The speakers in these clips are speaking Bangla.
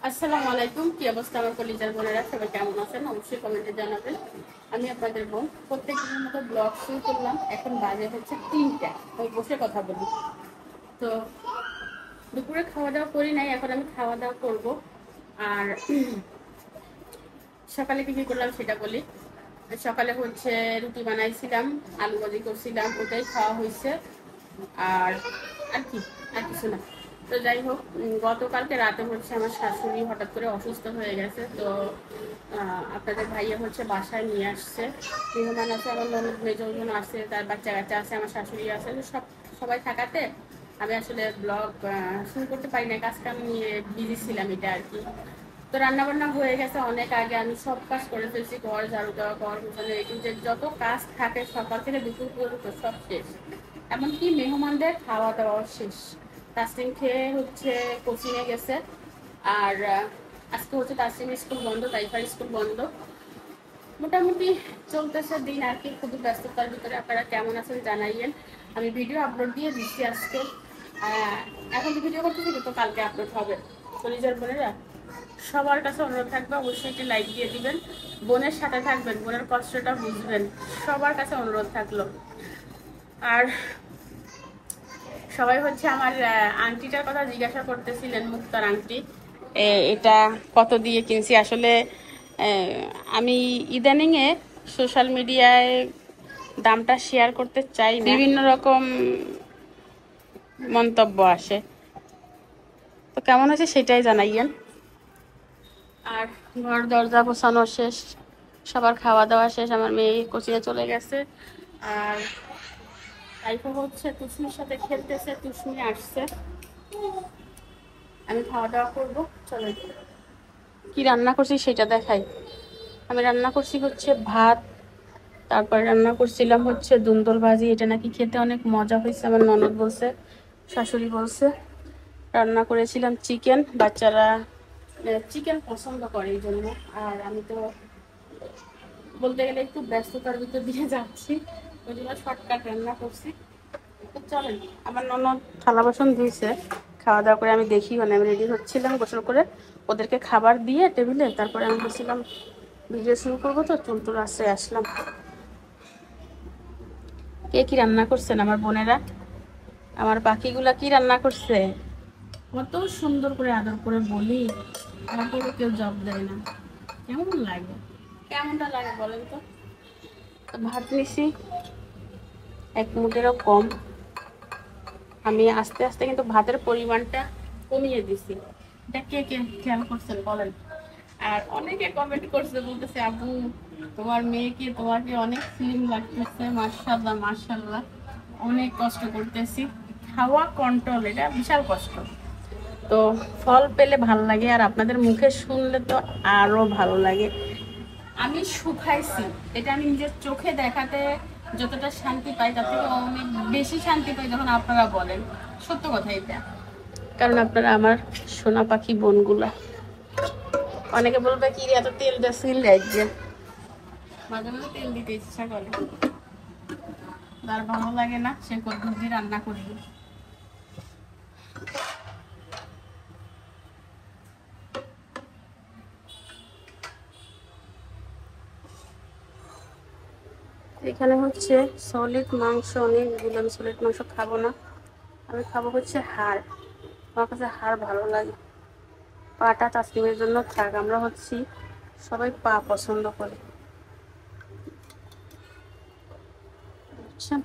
আসসালামু আলাইকুম। কি অবস্থা আমার কলিজার বোনেরা? সবাই কেমন আছেন? অবশ্যই কমেন্টে জানাবেন। আমি আপনাদের বোন প্রত্যেকদিনের মতো ব্লগ শুরু করলাম। এখন বাজে হচ্ছে 3টা। আমি বসে কথা বলি। তো দুপুরে খাওয়া দাওয়া করি নাই, এখন আমি খাওয়া দাওয়া করব। আর সকালে কি কি করলাম সেটা বলি। সকালে হচ্ছে রুটি বানাইছিলাম, আলু ভাজি করছিলাম, ওটাই খাওয়া হয়েছে। আর আর কি আর কিছু না। তো যাই হোক, গতকালকে রাতে হচ্ছে আমার শাশুড়ি হঠাৎ করে অসুস্থ হয়ে গেছে। তো আপনাদের ভাইয়া হচ্ছে বাসায় নিয়ে আসছে। মেহমান আছে, আমার ননদ মেজজন আছে, তার বাচ্চা কাচ্চা আছে, আমার শাশুড়ি আছে, সবাই থাকাতে আমি আসলে ব্লগ শুরু করতে পারি না। কাজ কাম নিয়ে বিজি ছিলাম, এটা আর কি। তো রান্না বান্না হয়ে গেছে অনেক আগে, আমি সব কাজ করে ফেলছি। ঘর ঝাড়ু দেওয়া, ঘর মোছানো, এই যে যত কাজ থাকে সকাল থেকে দুপুর পর্যন্ত সব শেষ। এমনকি মেহমানদের খাওয়া দাওয়া শেষ। তাসলিম খেয়ে হচ্ছে কোচিংয়ে গেছে। আর আজকে হচ্ছে তাসলিমের স্কুল বন্ধ, তাইফার স্কুল বন্ধ। মোটামুটি চলতেছে দিন আর কি, খুবই ব্যস্ততার ভিতরে। আপনারা কেমন আছেন জানাইয়েন। আমি ভিডিও আপলোড দিয়ে দিচ্ছি আজকে। এখন যে ভিডিও করতেছি তো কালকে আপলোড হবে। কলিজার বোনেরা, সবার কাছে অনুরোধ থাকবে অবশ্যই একটি লাইক দিয়ে দিবেন। বোনের সাথে থাকবেন, বোনের কষ্টটা বুঝবেন, সবার কাছে অনুরোধ থাকলো। আর সবাই হচ্ছে আমার আংটিটার কথা জিজ্ঞাসা করতেছিলেন, মুক্তার আংটি। এটা কত দিয়ে কিনছি আসলে। আমি ইদানিংয়ে সোশ্যাল মিডিয়ায় দামটা শেয়ার করতে চাই না, বিভিন্ন রকম মন্তব্য আসে। তো কেমন হয়েছে সেটাই জানাইয়েন। আর ঘর দরজা গোছানো শেষ, সবার খাওয়া দাওয়া শেষ, আমার মেয়ে কোচিংয়ে চলে গেছে। আর তাইফা হচ্ছে তুষ্মির সাথে খেলতেছে, তুষ্মি আসছে। আমি খাওয়া দাওয়া করবো, চলো। কি রান্না করছি সেটা দেখাই। আমি রান্না করছি হচ্ছে ভাত, তারপরে রান্না করছিলাম হচ্ছে দুন্দল ভাজি। এটা নাকি খেতে অনেক মজা হয়েছে, আমার ননদ বলছে, শাশুড়ি বলছে। রান্না করেছিলাম চিকেন, বাচ্চারা চিকেন পছন্দ করে এই জন্য। আর আমি তো বলতে গেলে একটু ব্যস্ততার ভিতর দিয়ে যাচ্ছি, ওই জন্য শর্টকাট রান্না করছি। তো চলেন, আমার ননদ থালা বাসন ধুইছে। খাওয়া দাওয়া করে আমি দেখি, মানে আমি রেডি হচ্ছিলাম গোসল করে, ওদেরকে খাবার দিয়ে টেবিলে, তারপরে আমি বলছিলাম ভিডিও শুরু করবো। তো চুল টুল আশ্রয় আসলাম। কে কি রান্না করছেন আমার বোনেরা? আমার পাখিগুলা কি রান্না করছে? কত সুন্দর করে আদর করে বলি, তারপরে কেউ জব দেয় না। কেমন লাগে? কেমনটা লাগে বলেন তো? ভাত নিছি, এক মুঠেরও কম। আমি আস্তে আস্তে কিন্তু ভাতের পরিমাণটা কমিয়ে দিছি। এটা কে কে খেয়াল করছেন বলেন? আর অনেকে কমেন্ট করছে, বলতেছে আপু তোমার মেয়েকে, তোমাকে অনেক স্লিম লাগতেছে, মাশাআল্লাহ মাশাআল্লাহ। অনেক কষ্ট করতেছি, খাওয়া কন্ট্রোল, এটা বিশাল কষ্ট। তো ফল পেলে ভালো লাগে, আর আপনাদের মুখে শুনলে তো আরো ভালো লাগে। আমি শুকাইছি, এটা আমি নিজের চোখে দেখাতে যতটা শান্তি পাই, তার থেকে অনেক বেশি শান্তি পাই যখন আপনারা বলেন। সত্য কথা এটা, কারণ আপনারা আমার সোনা পাখি বোনগুলা। অনেকে বলবে কি এত তেল দেশিল লাগছে, মাঝে মাঝে তেল দিতে ইচ্ছা করে, আর ভালো লাগে না, সে পদ্ধতি রান্না করি। এখানে হচ্ছে সলিড মাংস অনেকগুলো। আমি সলিড মাংস খাবো না, আমি খাবো হচ্ছে হাড়। আমার কাছে হাড় ভালো লাগে। পাটা তাসলিমের জন্য থাক, আমরা হচ্ছি সবাই পা পছন্দ করি, বুঝছেন।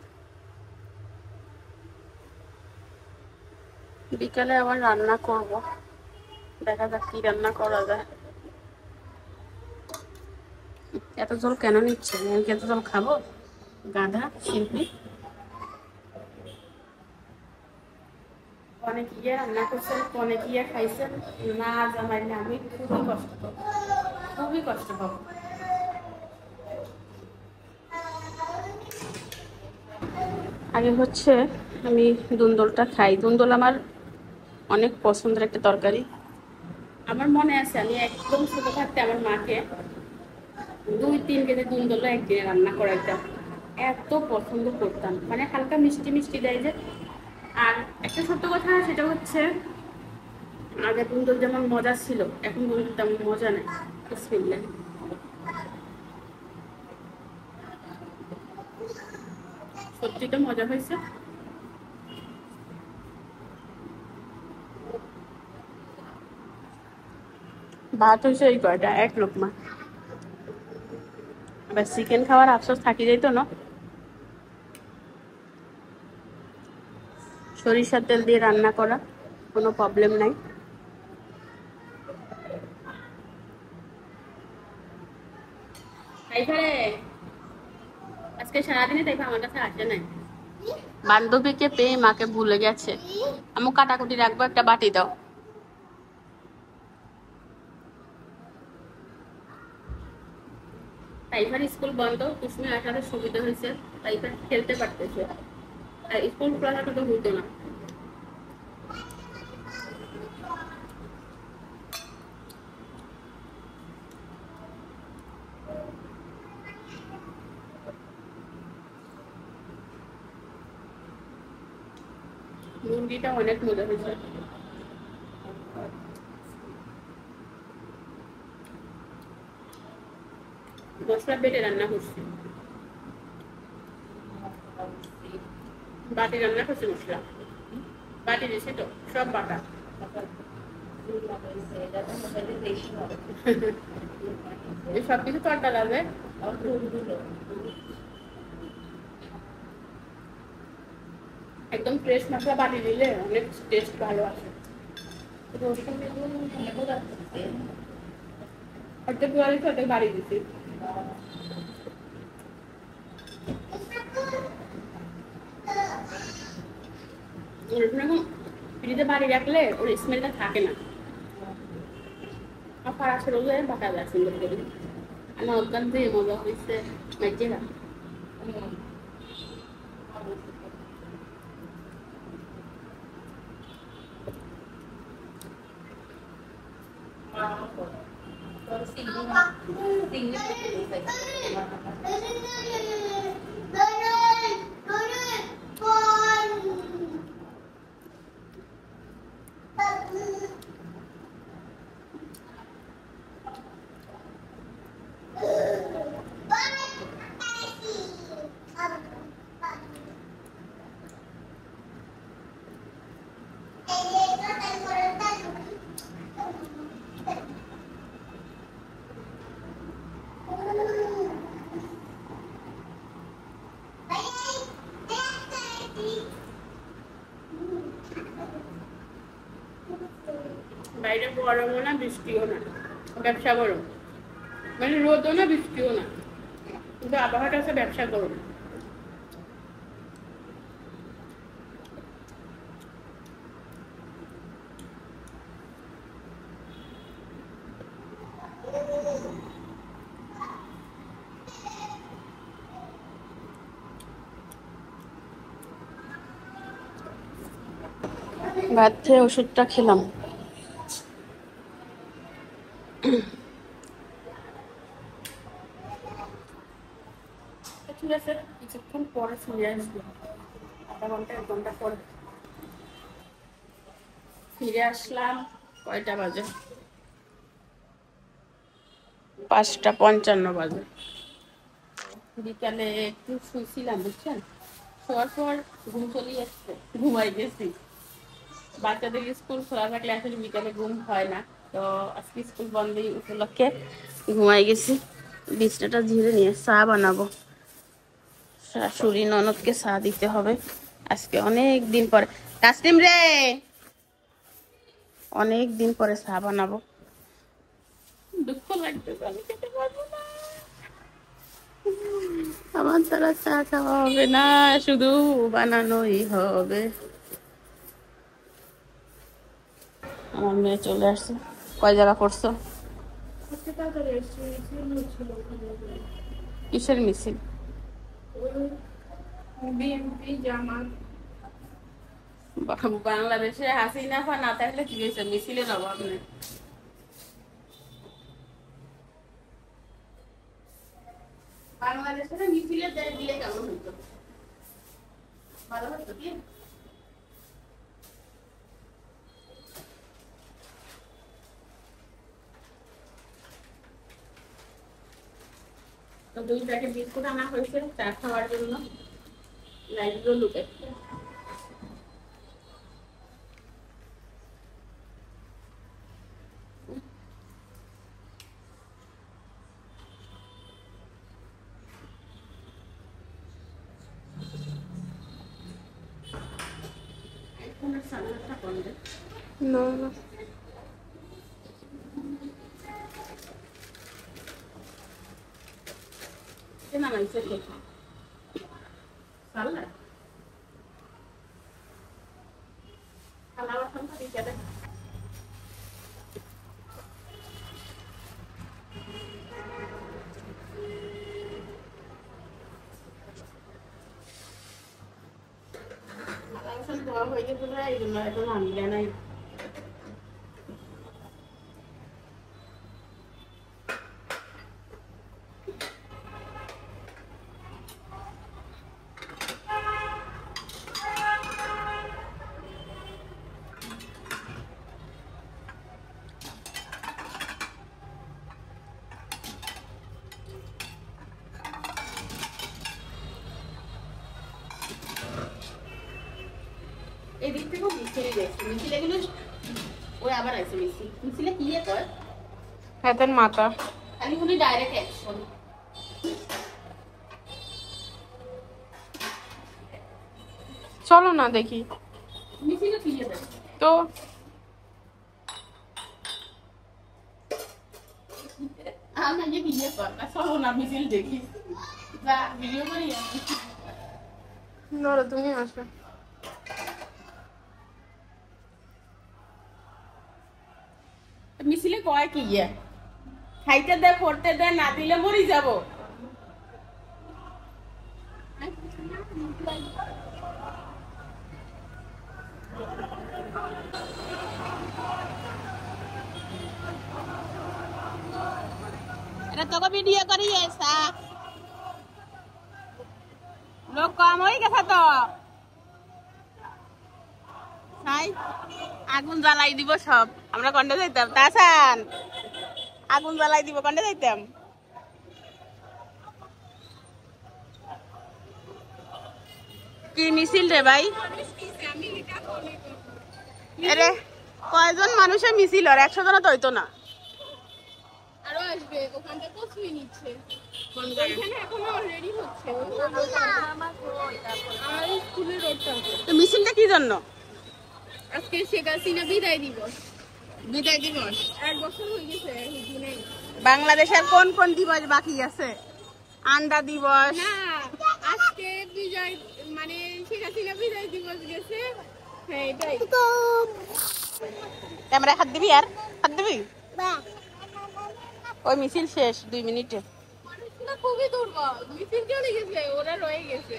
বিকালে আবার রান্না করব, দেখা যাক কি রান্না করা যায়। এত জল কেন নিচ্ছে? আমি কি এত জল খাবো? গাধা শিল্পী। অনেক ইয়ে রান্না করছেন, অনেক ইয়ে খাইছেন, না জানাইলে আমি খুবই কষ্ট পাবো, খুবই কষ্ট পাবো। আগে হচ্ছে আমি দুন্দলটা খাই। দুন্দল আমার অনেক পছন্দের একটা তরকারি। আমার মনে আছে আমি একদম ছোট থাকতে আমার মাকে 2-3 কেজি দুন্দল একদিনে রান্না করাইতাম, এত পছন্দ করতাম। মানে হালকা মিষ্টি মিষ্টি দেয় যে। আর একটা সত্য কথা, সেটা হচ্ছে আগে পর্যন্ত যেমন মজা ছিল এখন পর্যন্ত তেমন মজা নেই। বিসমিল্লাহ। সত্যি তো মজা হয়েছে। ভাত হয়েছে এই কয়টা, এক লোকমা। আবার চিকেন খাওয়ার আফসোস থাকি যাইতো না। সরিষার তেল দিয়ে রান্না করা, কোনো প্রবলেম নাই। আজকে সারাদিনে দেখো আমার কাছে আসে নাই। বান্ধবীকে পেয়ে মাকে ভুলে গেছে। আমি কাটাকুটি রাখবো, একটা বাটি দাও। তাইফার স্কুল বন্ধ, কুসুমে আসার সুবিধা হয়েছে, তাইফার খেলতে পারতেছে। আর স্কুল খোলা তো হইতো না। মুরগিটা অনেক মজা হয়েছে। মশলা বেটে রান্না করছি, বাটি রান্না করছি, মশলা বাটি দিয়েছি তো, সব বাটা। সবকিছু তো আড্ডা লাগবে। একদম ফ্রেশ মশলা বাটি দিলে অনেক টেস্ট ভালো আসে। অর্ধেক বাড়ি অর্ধেক বাড়ি দিচ্ছি। ফ্রিজে বাড়ি রাখলে ওর স্মেলটা থাকে না। আর আসলে বাটা যায় সুন্দর করে। আমার অজ্ঞান দিয়ে মজা হয়েছে মেজেরা। বাইরে গরমও না বৃষ্টিও না, ব্যবসা গরম। মানে রোদও না বৃষ্টিও না, কিন্তু আবহাওয়াটা আছে ব্যবসা গরম। ভাত খেয়ে ওষুধটা খেলাম। ঠিক আছে, কিছুক্ষণ পরে ফিরে আসবো, আধা ঘন্টা 1 ঘন্টা পরে ফিরে আসলাম। কয়টা বাজে? 5:55 বাজে। বিকালে একটু শুয়েছিলাম, বুঝছেন, শোয়ার পর ঘুম চলে আসছে, ঘুমাই গেছি। বাচ্চাদের স্কুল খোলা থাকলে আসলে বিকালে ঘুম হয় না, তো আজকে স্কুল বন্ধই উপলক্ষে ঘুমাই গেছি। বিছনাটা ঝেড়ে নিয়ে চা বানাবো, শাশুড়ি ননদকে চা দিতে হবে আজকে অনেক দিন পরে। কাস্টিম রে, অনেক দিন পরে চা বানাবো। দুঃখ লাগতেছে, আমি খেতে পারবো না। আমার দ্বারা চা খাওয়া হবে না, শুধু বানানোই হবে। আমার মেয়ে চলে আসছে। কয় জায়গা পড়ছো? কিসের মিছিল? বাংলাদেশে হাসিনা না থাকলে কি হয়েছে, মিছিলের অভাব নেই। বাংলাদেশে মিছিলে দিলে কেমন হইতো, ভালো হতো কি? তো 2 প্যাকেট বিস্কুট আনা হয়েছে চা খাওয়ার জন্য। লাইটগুলো লুকে No, no. ¿Qué nada más dice? ¿Sala? ¿Sala bastante rica? এদিক থেকেও মিছিল গেছে মিছিল এগুলো ওই আবার আছে মিছিল মিছিলে কি কয় হাতের মাথা খালি উনি ডাইরেক্ট অ্যাকশন চলো না দেখি মিছিলে কি দেয় তো আমি যে কি কয় না চলো না মিছিল দেখি যা ভিডিও করি নড়ো তুমি আসো মিছিলে কয় কি খাইতে দে পড়তে দে না দিলে মরি যাব এটা তোকে ভিডিও করি এসা লোক কম হয়ে গেছে তো তাই আগুন জ্বালাই দিব সব আমরা কন্ডে যাইতাম তাসান আগুন জ্বালাই দিব কন্ডে যাইতাম কি মিছিল রে ভাই আরে কয়জন মানুষের মিছিল আর 100 জন তো হইতো না আরো আসবে ওখানটা কচুই নিচ্ছে ওখানে এখনো রেডি হচ্ছে আমার স্কুলের রোডটা তো মিছিলটা কি জন্য আজকে শেখ হাসিনা বিদায় দিবস বিদায় দিবস 1 বছর হয়ে গেছে দিনে বাংলাদেশের কোন কোন দিবস বাকি আছে আন্ডা দিবস না আজকে বিজয় মানে শেখ হাসিনা বিদায় দিবস গেছে হ্যাঁ এটাই ক্যামেরা হাত দিবি আর হাত দিবি ওই মিছিল শেষ 2 মিনিটে মানুষগুলো খুবই দুর্বল মিছিল চলে গেছে ওরা রয়ে গেছে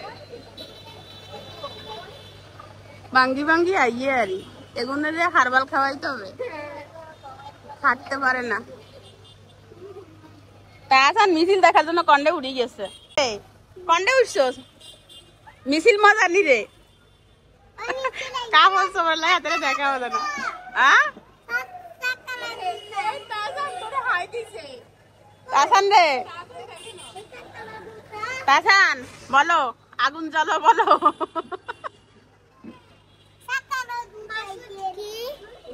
ভাঙ্গি ভাঙ্গি আইয়ে আরি এগুলো যে হারবাল খাওয়াইতে হবে হাঁটতে পারে না তাছাড়া মিছিল দেখার জন্য কন্ডে উড়ে গেছে কন্ডে উঠছস মিছিল মজা নি রে কাপড় সবার লাগে হাতে দেখা হবে না তাসান রে তাসান বলো আগুন জ্বালো বলো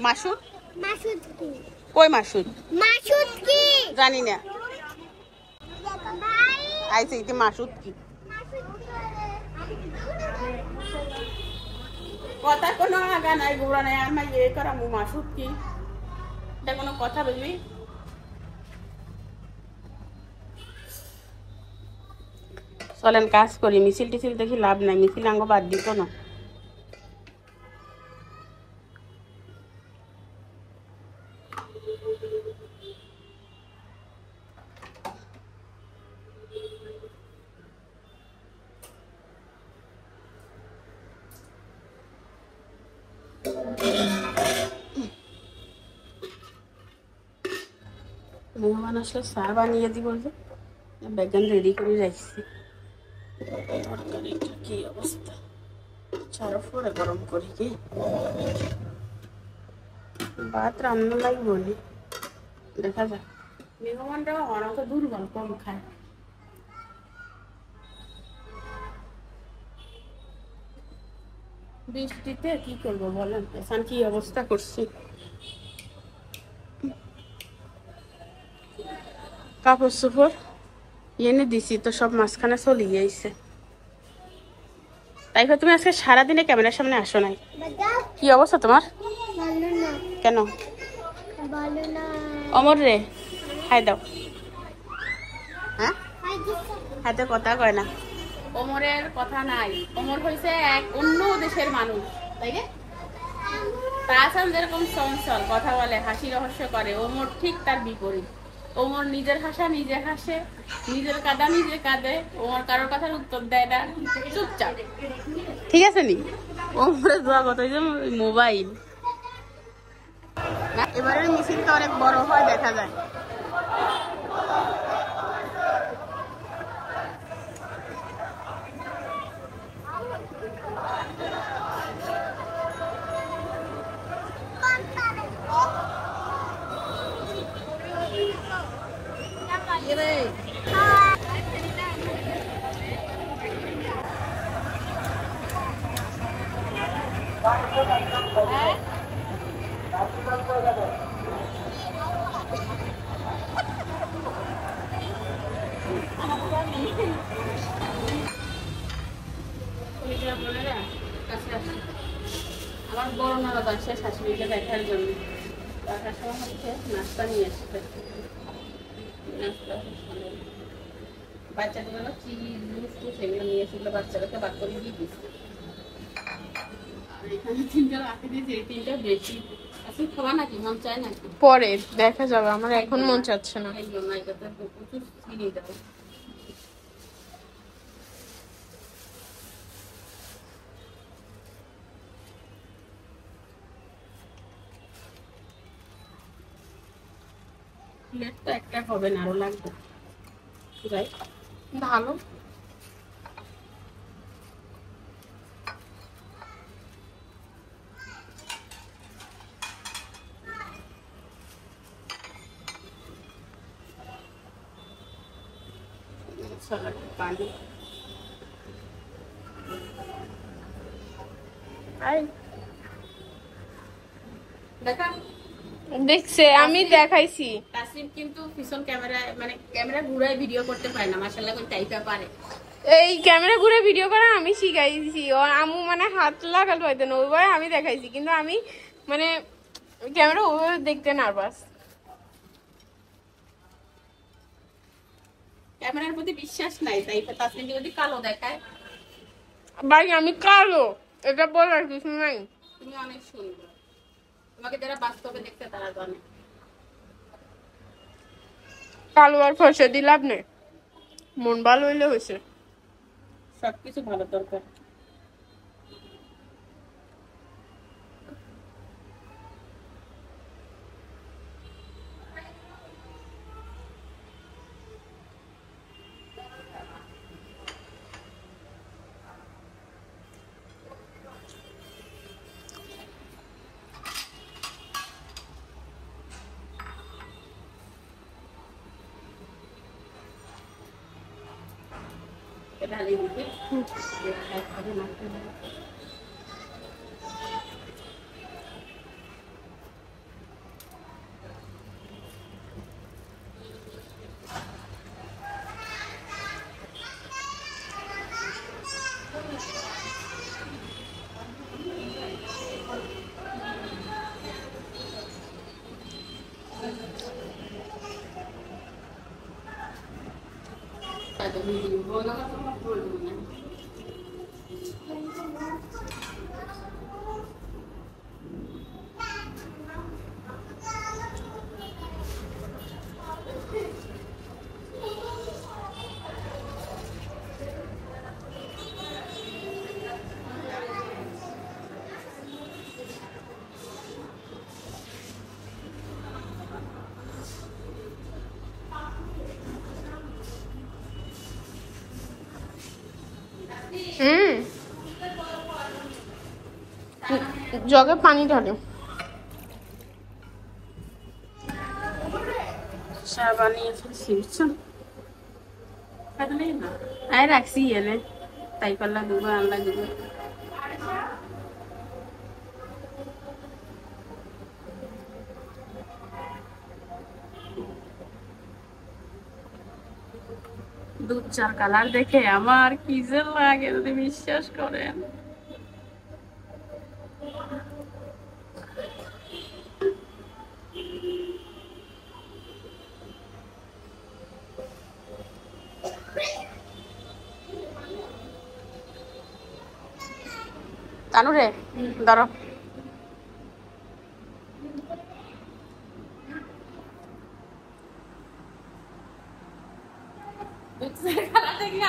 মাসুদ মাসুদ কি কই মাসুদ মাসুদ কি জানি না ভাই আইছে ইতি মাসুদ কি কথা কোনো আগা নাই গুড়া নাই আমি এ করা মু মাসুদ কি এটা কোনো কথা বলবি চলেন কাজ করি মিছিল টিছিল দেখি লাভ নাই মিছিল আঙ্গ বাদ দিত না মেহমান আসলে চা বানিয়ে দিব যে বেগান রেডি করে রাখছি তরকারিটা কি অবস্থা চার পরে গরম করি কি ভাত রান্না লাগবো নি দেখা যাক মেহমানরা অনেক দুর্বল কম খায় বৃষ্টিতে কি করবো বলেন, এখন কি অবস্থা করছি। কাপড় চোপড় এনে দিছি তো সব মাঝখানে চলে গিয়েছে। তাই তুমি আজকে সারাদিনে ক্যামেরার সামনে আসো নাই, কি অবস্থা তোমার? কেন? অমর রে খাই দাও। হ্যাঁ হাতে কথা কয় না, ওমরের কথা নাই। ওমর হয়েছে এক অন্য দেশের মানুষ, তাই রে? তাছাড়া যেরকম চঞ্চল কথা বলে, হাসি রহস্য করে, ওমর ঠিক তার বিপরীত। ওমর নিজের হাসা নিজে হাসে, নিজের কাঁদা নিজে কাঁদে, ওমর কারোর কথার উত্তর দেয় না, চুপচাপ। ঠিক আছে নি? ওমরের জগৎ হয়েছে মোবাইল। এবারের মিছিলটা অনেক বড় হয় দেখা যায়। আমার বড় ননদ আসছে শাশুড়িকে দেখার জন্য, দেখার সময় হচ্ছে নাস্তা নিয়ে আসবে। নাস্তা বাচ্চাদের জন্য চিজ বিস্কুট সেগুলো নিয়ে এসেছিল, বাচ্চাদেরকে বাদ করে দিয়ে দিচ্ছে। আর এখানে তিনটা রাখে দিয়েছে, এই তিনটা বেশি। আসলে খাওয়া নাকি মন চায় নাকি? পরে দেখা যাবে, আমার এখন মন চাচ্ছে না। এই জন্য এটাতে প্রচুর চিনি দাও। প্লেট তো একটা হবে না, আরো লাগবে। যাই ভালো পানি দেখা দেখছে, আমি দেখাইছি। তাসরিফ কিন্তু পিছন ক্যামেরা মানে ক্যামেরা ঘুরায় ভিডিও করতে পারে না, মাশাআল্লাহ কোন টাইপটা পারে। এই ক্যামেরা ঘুরে ভিডিও করা আমি শিখাইছি। ও আমু মানে হাত লাগাল হয়তো না, ওইভাবে আমি দেখাইছি, কিন্তু আমি মানে ক্যামেরা ওইভাবে দেখতে নার্ভাস। ক্যামেরার প্রতি বিশ্বাস নাই, তাই তাসরিফ যদি কালো দেখায়। ভাই আমি কালো, এটা বলার কিছু নাই। তুমি অনেক সুন্দর, তোমাকে যারা বাস্তবে দেখতে তারা জানে। কালো আর ফসে দিয়ে লাভ নেই, মন ভালো হইলে হয়েছে। সবকিছু ভালো দরকার। ঢালি দিতে জগে পানি ঢালে। চা বানিয়ে ফেলছি, বুঝছো? রাখছি এনে, তাই পাল্লা দুগো আনলা দুগো। দুধ চার কালার দেখে আমার কি যে লাগে যদি বিশ্বাস করেন। তানু রে ধরো।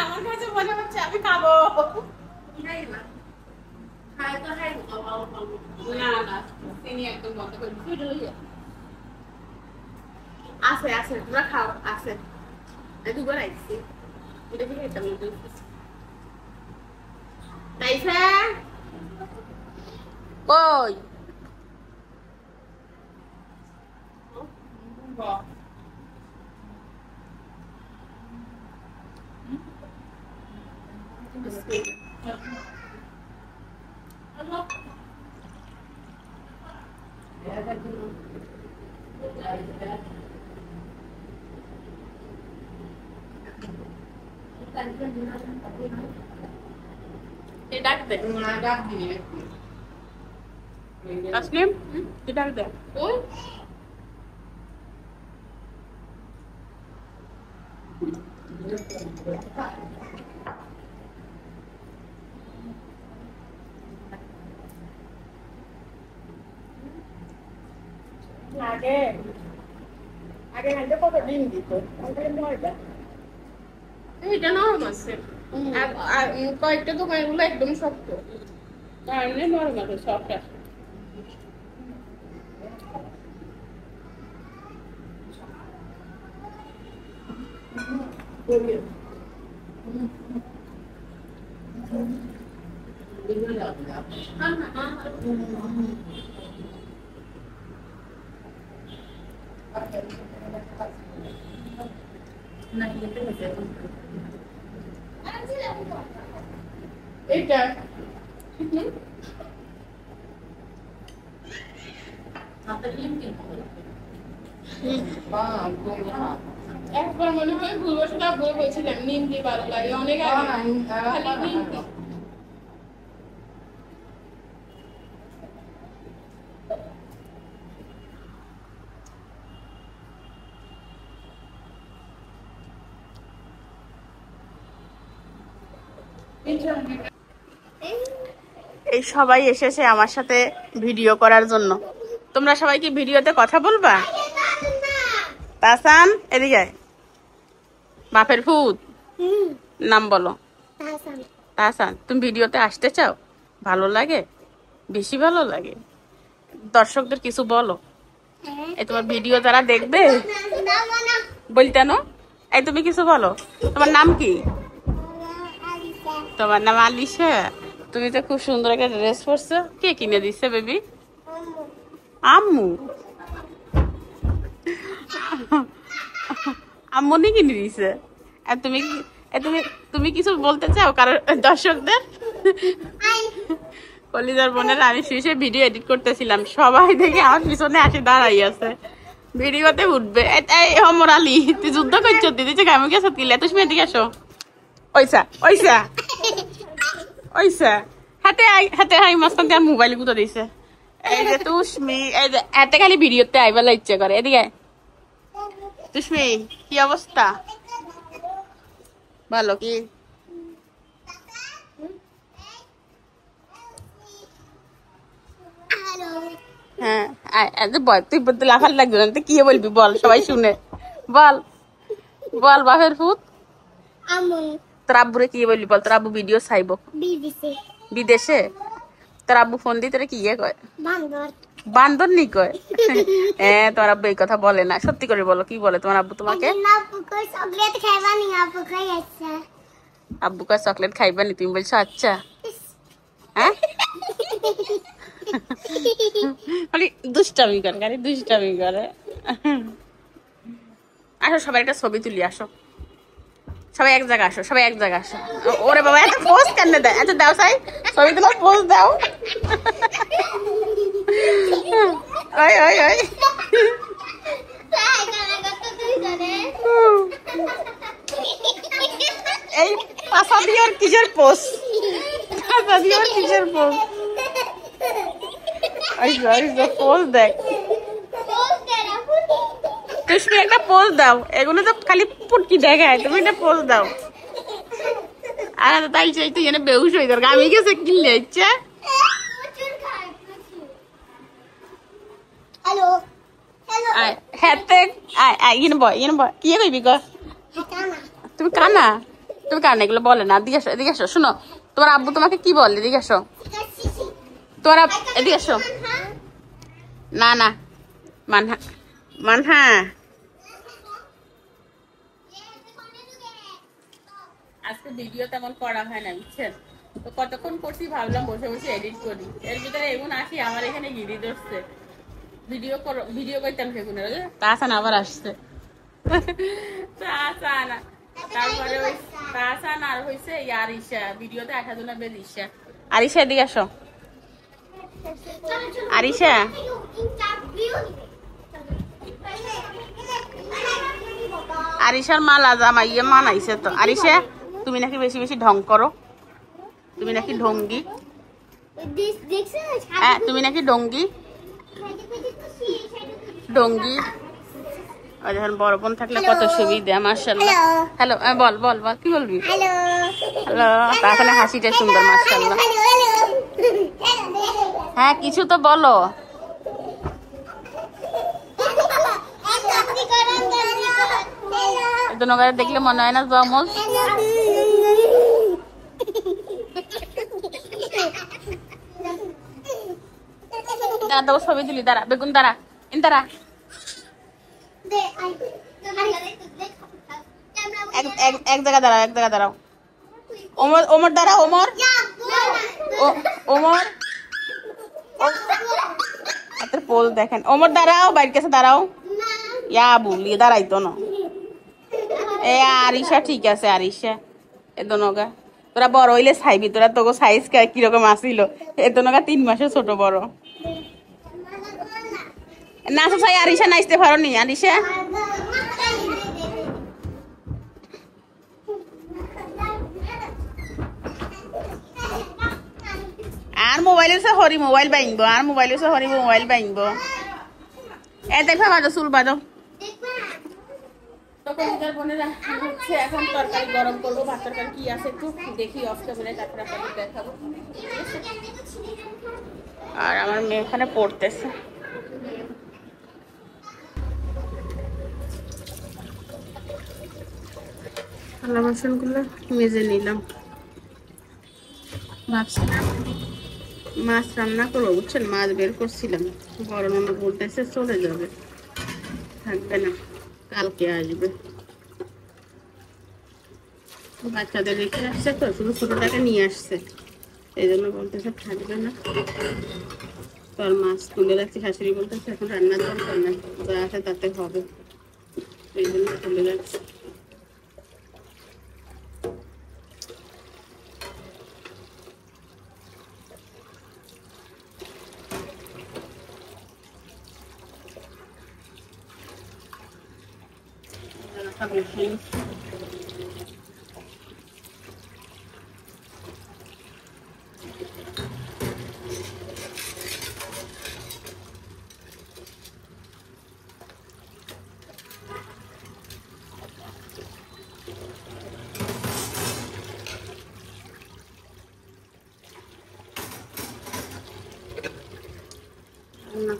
আমার কাছে মনে হচ্ছে আমি খাবো। না না চিনি একদম বন্ধ করে আছে আছে তোমরা খাও আছে দুবার আইছি এটা কি খেতাম তাইফা কই ডাক দে তসলিম ডাক দে ওই আগে আগে হাতে কত ডিম দিত এটা নরম আছে আর কয়েকটা দোকানগুলো একদম শক্ত আর এমনি নরম আছে সফট আছে এইটা একবার মনে হয় ভুলবশত বলছিলাম নিমকি ভালো লাগে অনেক আগে খালি নিমকি এই সবাই এসেছে আমার সাথে ভিডিও করার জন্য। তোমরা সবাই কি ভিডিওতে কথা বলবা? তাসান এদিকে বাপের ভূত নাম বলো। তাসান তুমি ভিডিওতে আসতে চাও? ভালো লাগে? বেশি ভালো লাগে? দর্শকদের কিছু বলো। এই তোমার ভিডিও যারা দেখবে বলতে না এই তুমি কিছু বলো। তোমার নাম কি? তোমার নাম আলিশা। তুমি তো খুব সুন্দর একটা ড্রেস পরছো। কে কিনে দিচ্ছে বেবি? আম্মু। আম্মু নি কিনে দিছে। আর তুমি তুমি তুমি কিছু বলতে চাও কারণ দর্শকদের? কলিজার বোনের আমি শুয়ে ভিডিও এডিট করতেছিলাম, সবাই দেখে আমার পিছনে আসে দাঁড়াই আছে, ভিডিওতে উঠবে। এই অমর আলী তুই যুদ্ধ করছো দিদি আমি গেছো তিলে তুমি এদিকে আসো। ওইসা ওইসা ওইসা হাতে হাতে হাই মাস্তান আর মোবাইল গুতো দিছে। এই যে তুষ্মি এই যে এতে খালি ভিডিওতে আইবার ইচ্ছে করে। এদিকে তুষ্মি কি অবস্থা? ভালো কি? হ্যাঁ বল তুই লাফার লাগবে না, তুই কি বলবি বল, সবাই শুনে বল। বল বাপের ভূত তোর আব্বুরে কি বলবি বল? তোর আব্বু ভিডিও চাইব বিদেশে, তোর আব্বু ফোন দিয়ে তোরা কি ইয়ে কয়? বান্দর নি কয়? হ্যাঁ তোর আব্বু এই কথা বলে না, সত্যি করে বলো কি বলে তোমার আব্বু তোমাকে? আব্বু কয় চকলেট খাইবা নি, তুমি বলছো আচ্ছা। হ্যাঁ দুষ্টামি করে গাড়ি দুষ্টামি করে। আসো সবাই একটা ছবি তুলি, আসো সবাই এক জায়গায় আসো, সবাই এক জায়গায় আসো। ওরে বাবা এত পোজ কেন দেয়? আচ্ছা দাও সাই ছবি তোমার পোজ দাও। ওই ওই ওই কিসের পোস্ট? কাঁচা দিয়ে আবার কিসের পোস্ট? পোস্ট দেখ, তুমি একটা পোস্ট দাও। এগুলো তো খালি পুটকি দেখায়, তুমি একটা পোস্ট দাও। আর তাই চাই তুই এনে বেউস হয়ে যাবে। আমি গেছে কিনলে ইচ্ছা। হ্যালো হ্যালো ইয়ে বয় কি কইবি গ? তুমি কানা, তুমি কানা এগুলো বলে না। এদিকে আসো, এদিকে আসো। শোনো, তোমার আব্বু তোমাকে কি বলে? এদিকে আসো। তোমার এদিকে আসো। না না, মানহা মানহা। আজকে ভিডিও তেমন করা হয় না, বুঝছেন? তো কতক্ষণ করছি ভাবলাম বসে বসে এডিট করি। এর ভিতরে এমন আসি আমার এখানে গিরি ধরছে। ভিডিও করতাম সেগুলো, তাহসান আবার আসছে। তারপরে তাহসান আর হয়েছে আরিশা। ভিডিওতে 8 জনের বেশ ইশা। আরিশা এদিকে আসো। আরিশা, আরিশার মা লাজামা ইয়ে মানাইছে তো। আরিশা, তুমি নাকি বেশি বেশি ঢং করো, তুমি নাকি ঢঙ্গি। হ্যাঁ, তুমি নাকি ডঙ্গি ডঙ্গি। যখন বড় বোন থাকলে কত সুবিধা, মাশাআল্লাহ। হ্যালো, বল বল বল, কি বলবি? হ্যালো, তাহলে হাসিটা সুন্দর, মাশাআল্লাহ। হ্যাঁ, কিছু তো বলো। নগারে দেখলে মনে হয় না জমজ। দাঁড়া, তোকে ছবি তুলি, দাঁড়া বেগুন, দাঁড়া দাঁড়া। এক জায়গা দাঁড়াও, এক জায়গা দাঁড়াও। ওমর, ওমর দাঁড়াও, ওমর, ওমর। হাতের পোজ দেখেন। ওমর দাঁড়াও, বাইরের কাছে দাঁড়াও। ইয়া বলি দাঁড়াইতো না। এ আরিশা ঠিক আছে, আরিশা এতো নগা। তোরা বড় হইলে চাইবি, তোরা তোকে সাইজ কিরকম আসিল। এতো নগা 3 মাসের ছোট বড়। নাচো চাই, আরিশা নাচতে পারো নি? আরিশা, আর মোবাইলের সে হরি মোবাইল বাইনব, আর মোবাইলের সে হরি মোবাইল বাইনব। এ দেখো বাজো, চুল বাজো। এখন তরকারি গরম করবো। ভাত তরকারি কি আছে একটু দেখি, অফ ক্যামেরা, তারপরে আপনাদের দেখাবো। আর আমার মেয়ে এখানে পড়তেছে। থালা বাসনগুলো মেজে নিলাম। ভাবছিলাম মাছ রান্না করবো, বুঝছেন? মাছ বের করছিলাম, বড় ননদ বলতেছে চলে যাবে, থাকবে না, কালকে আসবে। বাচ্চাদের রেখে আসছে তো, শুধু ছোটটাকে নিয়ে আসছে, এই জন্য বলতেছে থাকবে না। তোর মাছ তুলে রাখছি, শাশুড়ি বলতেছে এখন রান্নার দরকার নাই, যা আছে তাতে হবে, এই জন্য তুলে রাখছি।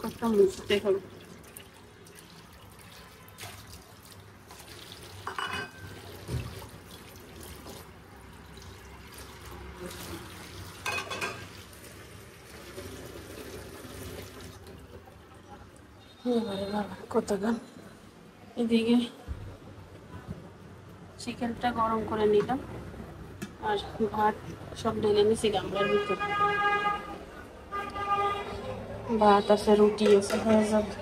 কথা মুছতে হবে। কত গান। এদিকে চিকেনটা গরম করে নিলাম, আর ভাত সব ঢেলে নিছি গামলার ভিতর। ভাত আছে, রুটি আছে, হয়ে যাবে।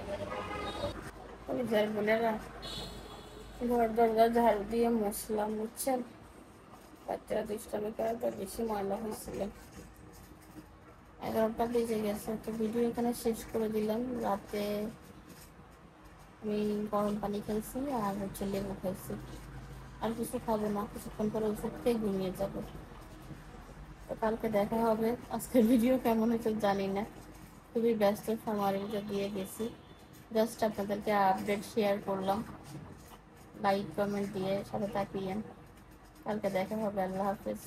বোনেরা ঘর দরজা ঝাড়ু দিয়ে মশলা মুছছেন। বাচ্চারা দুষ্টামি করার পর বেশি ময়লা হয়েছিল। 11টা বেজে গেছে। তো ভিডিও এখানে শেষ করে দিলাম। রাতে আমি গরম পানি খাইছি আর লেবু খাইছি, আর কিছু খাবো না। কিছুক্ষণ পরে ওষুধ খেয়ে ঘুমিয়ে যাবো। কালকে দেখা হবে। আজকের ভিডিও কেমন হয়েছে জানি না, খুবই ব্যস্ত সময়ের ভিতর দিয়ে গেছি। জাস্ট আপনাদেরকে আপডেট শেয়ার করলাম। লাইক কমেন্ট দিয়ে সাথে থাকিয়েন। কালকে দেখা হবে। আল্লাহ হাফেজ।